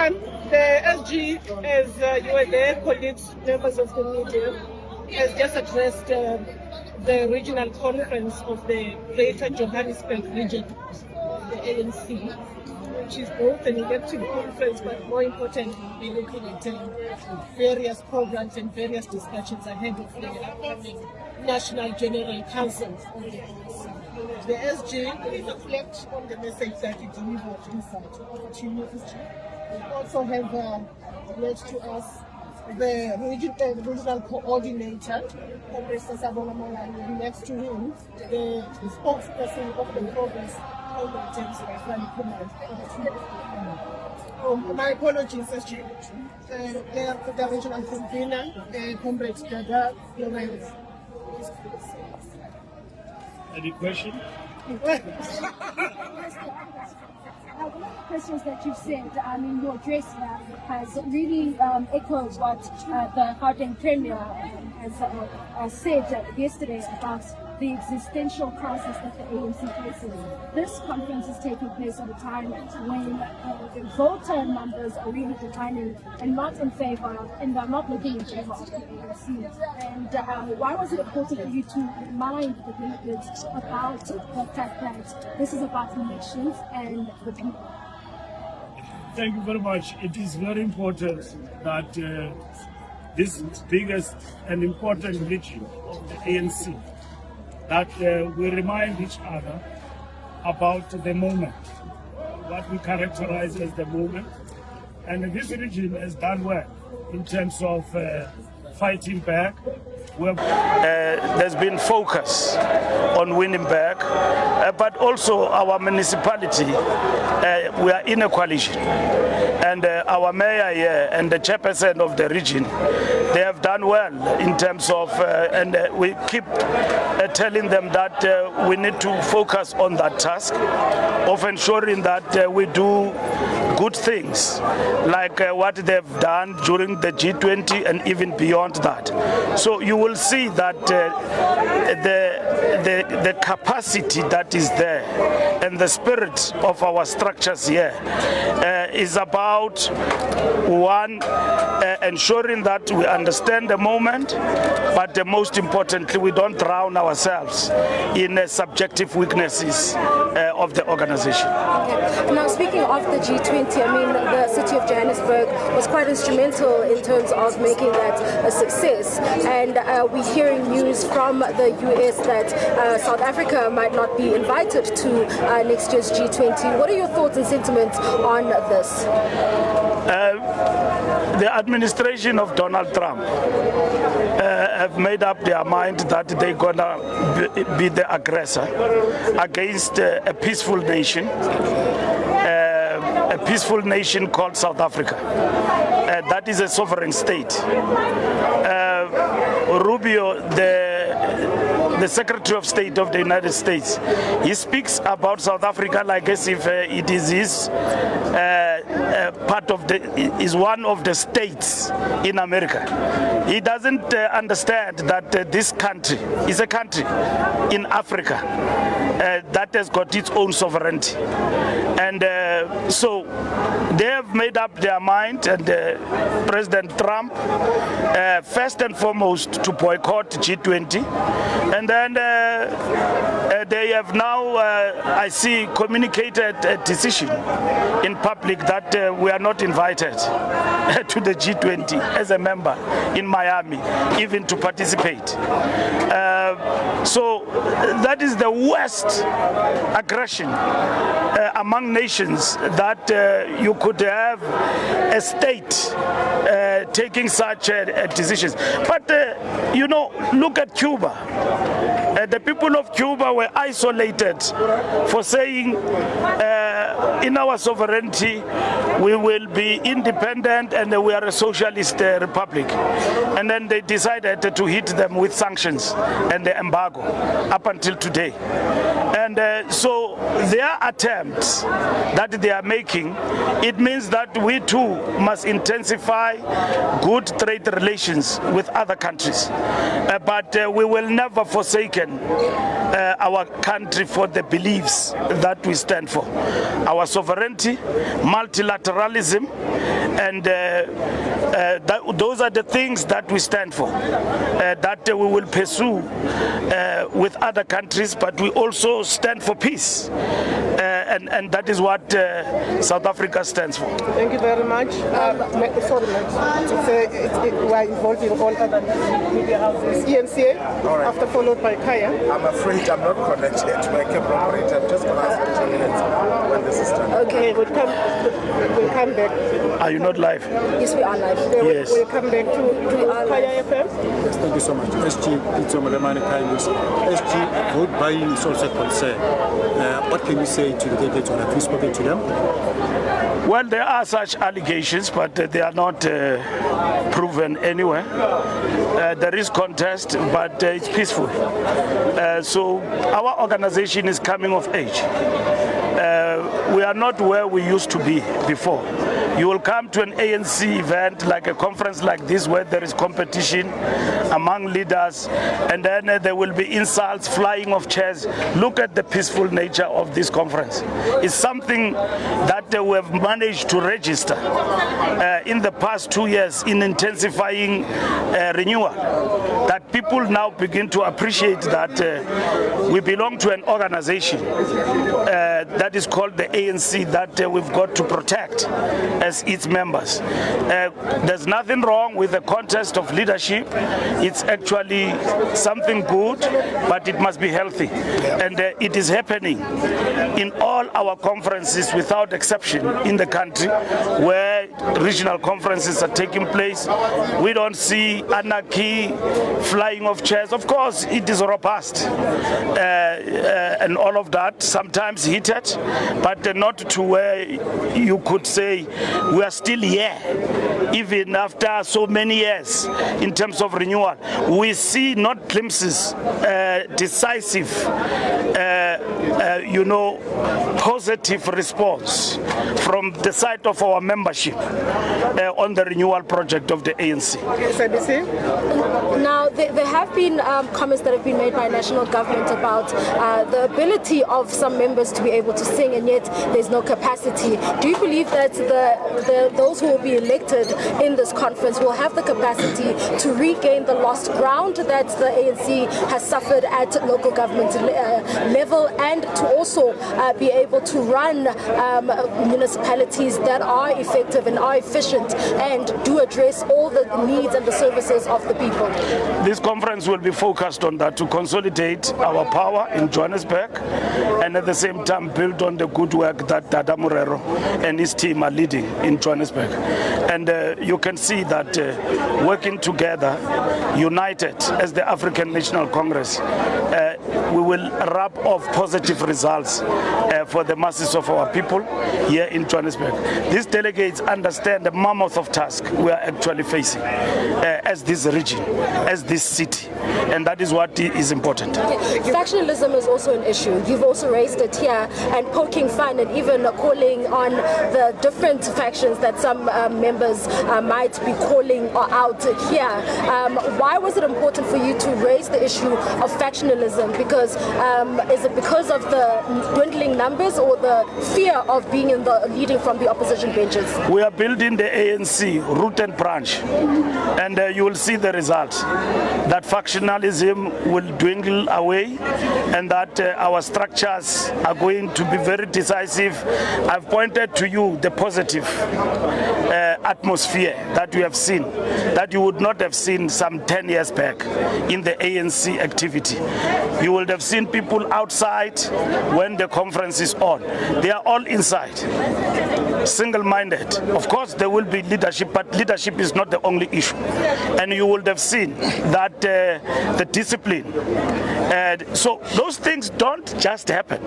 everyone. The SG, as you were there, colleagues, members of the media, has just addressed the regional conference of the Greater Johannesburg region of the ANC, which is both an elective conference, but more importantly, we're looking at various programs and various discussions ahead of the upcoming National General Council of the ANC. The SG will reflect on the message that it delivered inside of the SG. We also have led to us the regional coordinator, Professor Sabona Molani, next to him, the spokesperson of the province, my apologies, SG. The regional convener, Comrade Dada. Any question? One of the questions that you've said in your address here has really echoed what the Gauteng Premier has said yesterday about the existential crisis that the ANC faces. This conference is taking place at a time when the voter numbers are really declining and not in favor, and they're not looking in favor of the ANC. And why was it important for you to remind the delegates about the fact that this is about the nations and the people? Thank you very much. It is very important that this biggest and important region of the ANC, that we remind each other about the moment, what we characterize as the moment. And this region has done well in terms of fighting back. There's been focus on winning back, but also our municipality, we are in a coalition. And our mayor here and the chairperson of the region, they have done well in terms of, and we keep telling them that we need to focus on that task of ensuring that we do good things like what they've done during the G20 and even beyond that. So you will see that the capacity that is there and the spirit of our structures here is about one, ensuring that we understand the moment, but most importantly, we don't drown ourselves in subjective weaknesses of the organization. Okay. Now, speaking of the G20, I mean, the city of Johannesburg was quite instrumental in terms of making that a success. And we're hearing news from the US that South Africa might not be invited to next year's G20. What are your thoughts and sentiments on this? The administration of Donald Trump have made up their mind that they're gonna be the aggressor against a peaceful nation. A peaceful nation called South Africa. That is a sovereign state. Rubio, the Secretary of State of the United States, he speaks about South Africa like as if it is his part of is one of the states in America. He doesn't understand that this country is a country in Africa that has got its own sovereignty. And so they have made up their mind, and President Trump, first and foremost, to boycott G20. And then they have now, I see, communicated a decision in public that we are not invited to the G20 as a member in Miami, even to participate. So that is the worst aggression among nations that you could have a state taking such decisions. But, you know, look at Cuba. The people of Cuba were isolated for saying in our sovereignty we will be independent and we are a socialist republic. And then they decided to hit them with sanctions and the embargo up until today. And so their attempts that they are making, it means that we too must intensify good trade relations with other countries. But we will never forsaken our country for the beliefs that we stand for. Our sovereignty, multilateralism, And those are the things that we stand for, that we will pursue with other countries, but we also stand for peace. And that is what South Africa stands for. Thank you very much. Sorry, we are involved in all other media houses. ENCA, after followed by Kaya. I'm afraid I'm not connected to my camera operator. I'm just going to ask 2 minutes when this is done. Okay, we'll come back. Are you not live? Yes, we are live. Yes. We'll come back to Kaya FM. Yes, thank you so much. SG, SG, vote buying is also a concern. What can you say to the delegates, or have you spoken to them? Well, there are such allegations, but they are not proven anywhere. There is contest, but it's peaceful. So our organization is coming of age. We are not where we used to be before. You will come to an ANC event, like a conference like this, where there is competition among leaders, and then there will be insults, flying of chairs. Look at the peaceful nature of this conference. It's something that we have managed to register in the past 2 years in intensifying renewal, that people now begin to appreciate that we belong to an organization that is called the ANC, that we've got to protect as its members. There's nothing wrong with the contest of leadership. It's actually something good, but it must be healthy. And it is happening in all our conferences without exception in the country, where regional conferences are taking place. We don't see anarchy, flying of chairs. Of course, it is robust and all of that, sometimes heated, but not to where you could say we are still here, even after so many years in terms of renewal. We see not glimpses, decisive, positive response from the side of our membership on the renewal project of the ANC. Now, there have been comments that have been made by national government about the ability of some members to be able to sing, and yet there's no capacity. Do you believe that those who will be elected in this conference will have the capacity to regain the lost ground that the ANC has suffered at local government level, and to also be able to run municipalities that are effective and are efficient and do address all the needs and the services of the people? This conference will be focused on that, to consolidate our power in Johannesburg, and at the same time build on the good work that Dada Murero and his team are leading in Johannesburg. And you can see that working together, united as the African National Congress, we will wrap off positive results for the masses of our people here in Johannesburg. These delegates understand the mammoth of task we are actually facing as this region, as this city, and that is what is important. Okay. Factionalism is also an issue. You've also raised it here, and poking fun and even calling on the different factions that some members might be calling out here. Why was it important for you to raise the issue of factionalism? Because is it because of the dwindling numbers or the fear of being in the leading from the opposition benches? We are building the ANC root and branch, and you will see the results. That factionalism will dwindle away, and that our structures are going to be very decisive. I've pointed to you the positive atmosphere that we have seen, that you would not have seen some 10 years back in the ANC activity. You would have seen people outside when the conference is on. They are all inside, single-minded. Of course, there will be leadership, but leadership is not the only issue. And you would have seen that the discipline. So those things don't just happen.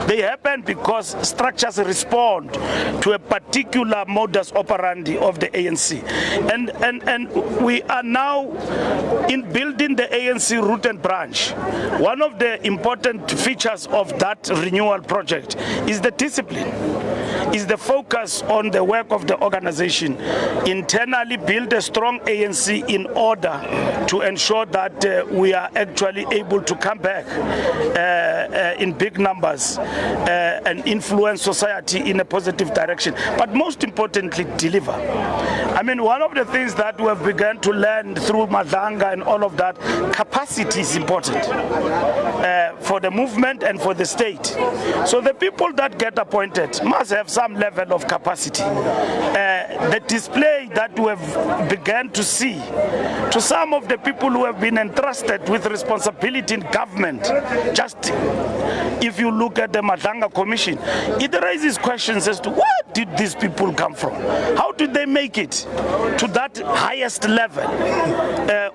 They happen because structures respond to a particular modus operandi of the ANC. And we are now in building the ANC root and branch. One of the important features of that renewal project project is the discipline, is the focus on the work of the organization. Internally build a strong ANC in order to ensure that we are actually able to come back in big numbers and influence society in a positive direction, but most importantly, deliver. I mean, one of the things that we have begun to learn through Madanga and all of that, capacity is important for the movement and for the state. So the people that get appointed must have some level of capacity. The display that we have begun to see to some of the people who have been entrusted with responsibility in government, just if you look at the Madanga Commission, it raises questions as to where did these people come from? How did they make it to that highest level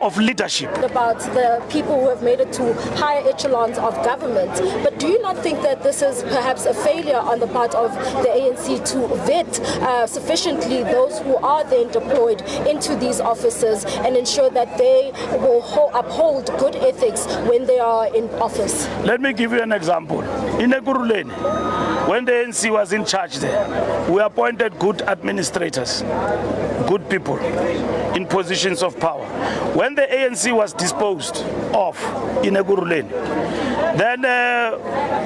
of leadership? About the people who have made it to higher echelons of government, but do you not think that this is perhaps a failure on the part of the ANC to vet sufficiently those who are then deployed into these offices and ensure that they will uphold good ethics when they are in office? Let me give you an example. In Ekurhuleni, when the ANC was in charge there, we appointed good administrators, good people in positions of power. When the ANC was disposed of in Ekurhuleni, then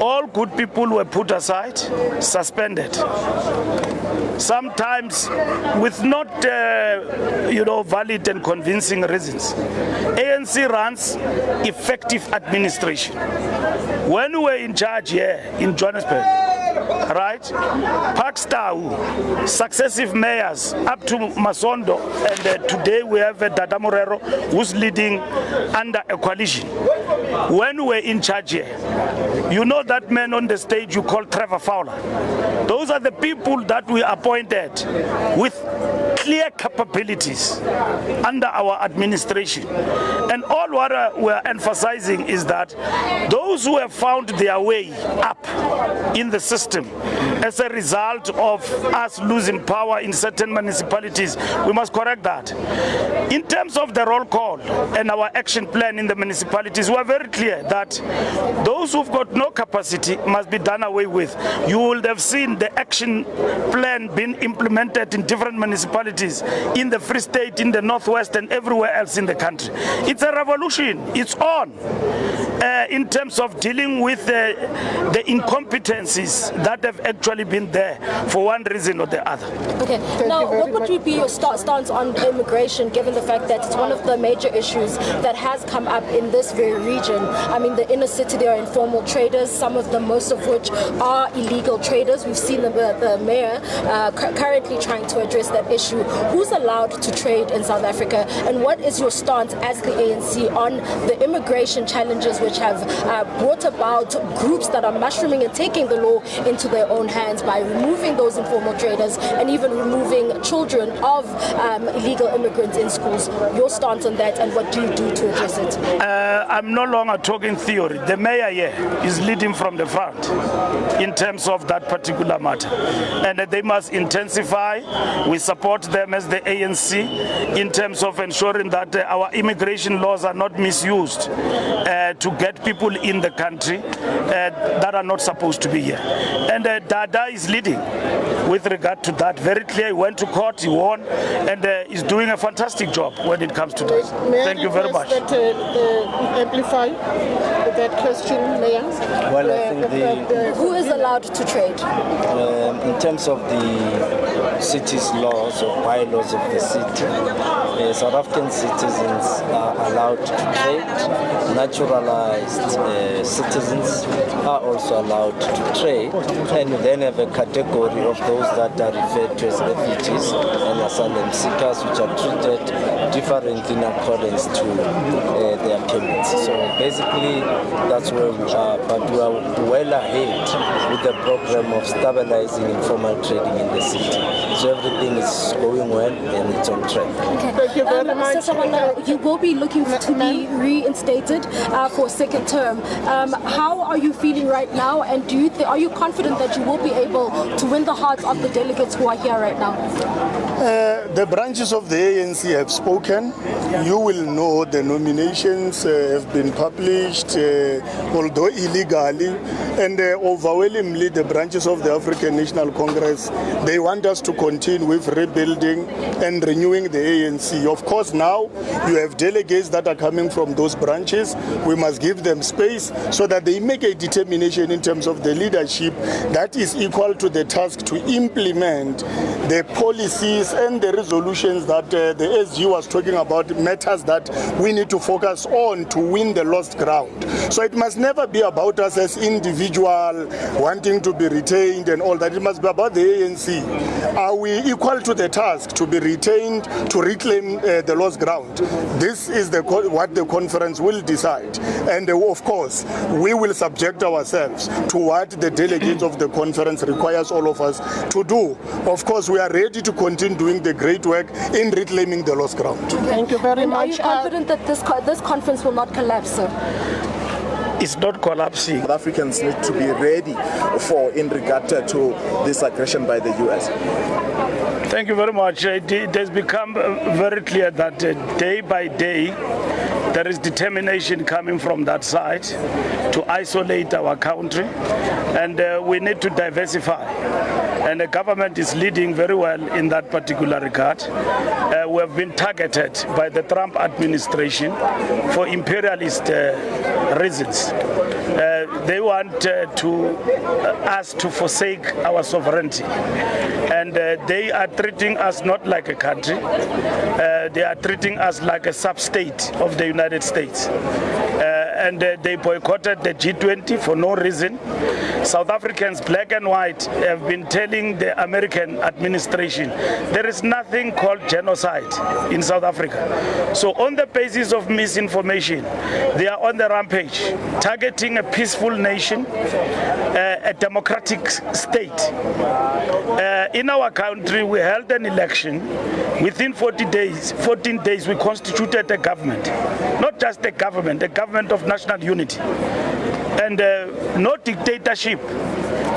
all good people were put aside, suspended. Sometimes with not valid and convincing reasons. ANC runs effective administration. When we were in charge here in Johannesburg, right, Pakstau, successive mayors up to Masondo, and today we have Dada Morero who's leading under a coalition. When we were in charge here, you know that man on the stage you call Trevor Fowler. Those are the people that we appointed with clear capabilities under our administration. And all what we're emphasizing is that those who have found their way up in the system as a result of us losing power in certain municipalities, we must correct that. In terms of the roll call and our action plan in the municipalities, we are very clear that those who've got no capacity must be done away with. You would have seen the action plan being implemented in different municipalities in the Free State, in the Northwest, and everywhere else in the country. It's a revolution. It's on in terms of dealing with the incompetencies that have actually been there for one reason or the other. Okay. Now, what would be your stance on immigration, given the fact that it's one of the major issues that has come up in this very region? I mean, the inner city, there are informal traders, some of them, most of which are illegal traders. We've seen the mayor currently trying to address that issue. Who's allowed to trade in South Africa, and what is your stance as the ANC on the immigration challenges which have brought about groups that are mushrooming and taking the law into their own hands by removing those informal traders and even removing children of illegal immigrants in schools? Your stance on that, and what do you do to address it? I'm no longer talking theory. The mayor here is leading from the front in terms of that particular matter, and they must intensify. We support them as the ANC in terms of ensuring that our immigration laws are not misused to get people in the country that are not supposed to be here. And Dada is leading with regard to that. Very clear. He went to court, he won, and is doing a fantastic job when it comes to that. Thank you very much. Amplify that question, Mayor. Well, I think who is allowed to trade? In terms of the city's laws or bylaws of the city, South African citizens are allowed to trade. Naturalized citizens are also allowed to trade, and you then have a category of those that are referred to as refugees and asylum seekers, which are treated differently in accordance to their permits. So basically, that's where we are, but we are well ahead with the program of stabilizing informal trading in the city. So everything is going well and it's on track. Okay. Thank you very much. Mr. Sabanda, you will be looking to be reinstated for a second term. How are you feeling right now, and are you confident that you will be able to win the hearts of the delegates who are here right now? The branches of the ANC have spoken. You will know the nominations have been published, although illegally, and overwhelmingly the branches of the African National Congress, they want us to continue with rebuilding and renewing the ANC. Of course, now you have delegates that are coming from those branches. We must give them space so that they make a determination in terms of the leadership that is equal to the task to implement the policies and the resolutions that the SG was talking about, matters that we need to focus on to win the lost ground. So it must never be about us as individual wanting to be retained and all that. It must be about the ANC. Are we equal to the task to be retained to reclaim the lost ground? This is what the conference will decide. And of course, we will subject ourselves to what the delegates of the conference requires all of us to do. Of course, we are ready to continue doing the great work in reclaiming the lost ground. Thank you very much. Are you confident that this conference will not collapse, sir? It's not collapsing. South Africans need to be ready for in regard to this aggression by the US. Thank you very much. It has become very clear that day by day there is determination coming from that side to isolate our country, and we need to diversify. And the government is leading very well in that particular regard. We have been targeted by the Trump administration for imperialist reasons. They want us to forsake our sovereignty, and they are treating us not like a country. They are treating us like a sub-state of the United States. And they boycotted the G20 for no reason. South Africans, black and white, have been telling the American administration there is nothing called genocide in South Africa. So on the basis of misinformation, they are on the rampage, targeting a peaceful nation, a democratic state. In our country, we held an election. Within 14 days, we constituted a government. Not just a government of national unity. And no dictatorship,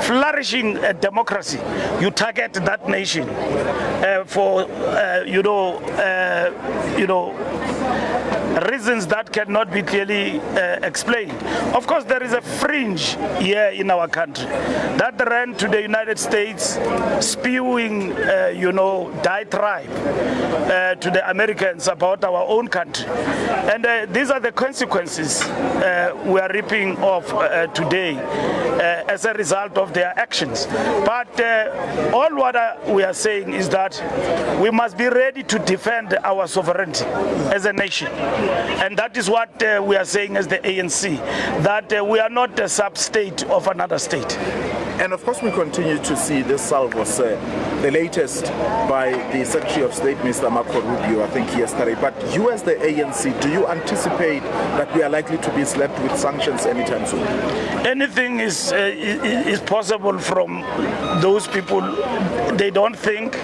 flourishing democracy. You target that nation for reasons that cannot be clearly explained. Of course, there is a fringe here in our country that ran to the United States, spewing, diatribe to the Americans about our own country. And these are the consequences we are reaping off today as a result of their actions. But all what we are saying is that we must be ready to defend our sovereignty as a nation. And that is what we are saying as the ANC, that we are not a sub-state of another state. And of course we continue to see this salvos, the latest by the Secretary of State, Mr. Marco Rubio, I think yesterday. But you as the ANC, do you anticipate that we are likely to be slapped with sanctions anytime soon? Anything is possible from those people. They don't think.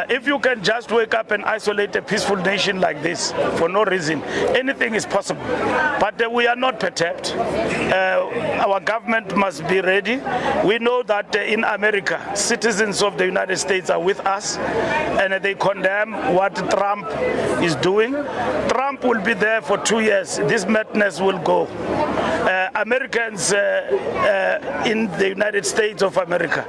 If you can just wake up and isolate a peaceful nation like this for no reason, anything is possible. But we are not perturbed. Our government must be ready. We know that in America, citizens of the United States are with us, and they condemn what Trump is doing. Trump will be there for 2 years. This madness will go. Americans in the United States of America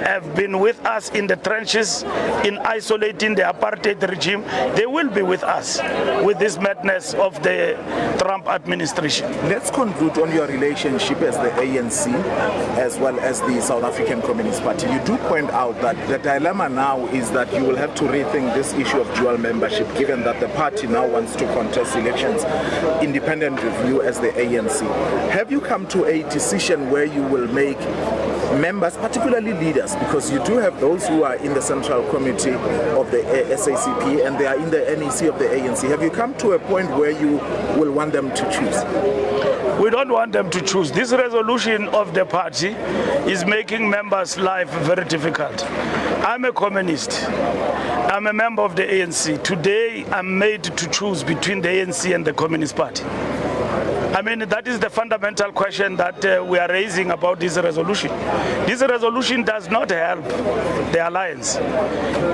have been with us in the trenches in isolating the apartheid regime. They will be with us with this madness of the Trump administration. Let's conclude on your relationship as the ANC as well as the South African Communist Party. You do point out that the dilemma now is that you will have to rethink this issue of dual membership, given that the party now wants to contest elections independent of you as the ANC. Have you come to a decision where you will make members, particularly leaders, because you do have those who are in the Central Committee of the SACP and they are in the NEC of the ANC. Have you come to a point where you will want them to choose? We don't want them to choose. This resolution of the party is making members' life very difficult. I'm a communist. I'm a member of the ANC. Today, I'm made to choose between the ANC and the Communist Party. I mean, that is the fundamental question that we are raising about this resolution. This resolution does not help the alliance.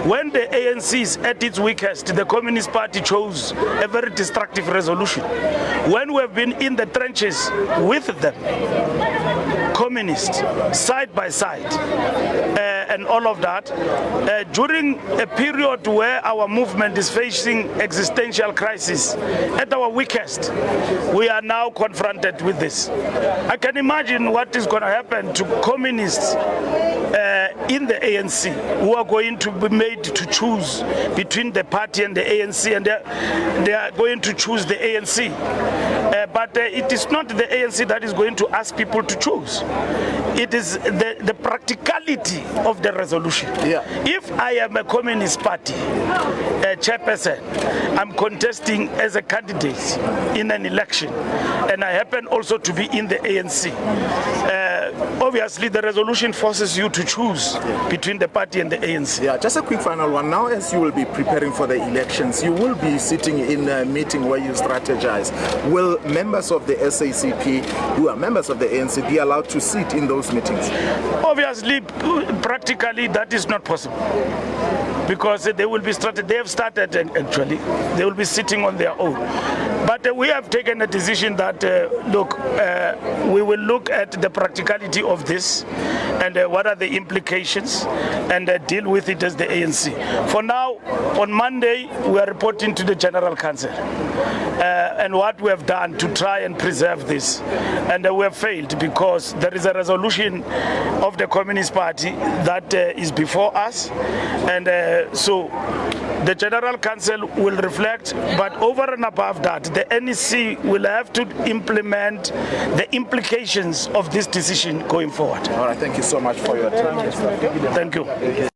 When the ANC is at its weakest, the Communist Party chose a very destructive resolution. When we have been in the trenches with them, communists, side by side, and all of that, during a period where our movement is facing existential crisis, at our weakest, we are now confronted with this. I can imagine what is going to happen to communists in the ANC who are going to be made to choose between the party and the ANC, and they are going to choose the ANC. But it is not the ANC that is going to ask people to choose. It is the practicality of the resolution. Yeah. If I am a Communist Party chairperson, I'm contesting as a candidate in an election, and I happen also to be in the ANC. Obviously, the resolution forces you to choose between the party and the ANC. Yeah, just a quick final one. Now, as you will be preparing for the elections, you will be sitting in a meeting where you strategize. Will members of the SACP, who are members of the ANC, be allowed to sit in those meetings? Obviously, practically, that is not possible, because they will be started. They have started actually. They will be sitting on their own. But we have taken a decision that we will look at the practicality of this and what are the implications, and deal with it as the ANC. For now, on Monday, we are reporting to the General Council and what we have done to try and preserve this, and we have failed because there is a resolution of the Communist Party that is before us, and so the General Council will reflect, but over and above that, the NEC will have to implement the implications of this decision going forward. All right, thank you so much for your time. Thank you.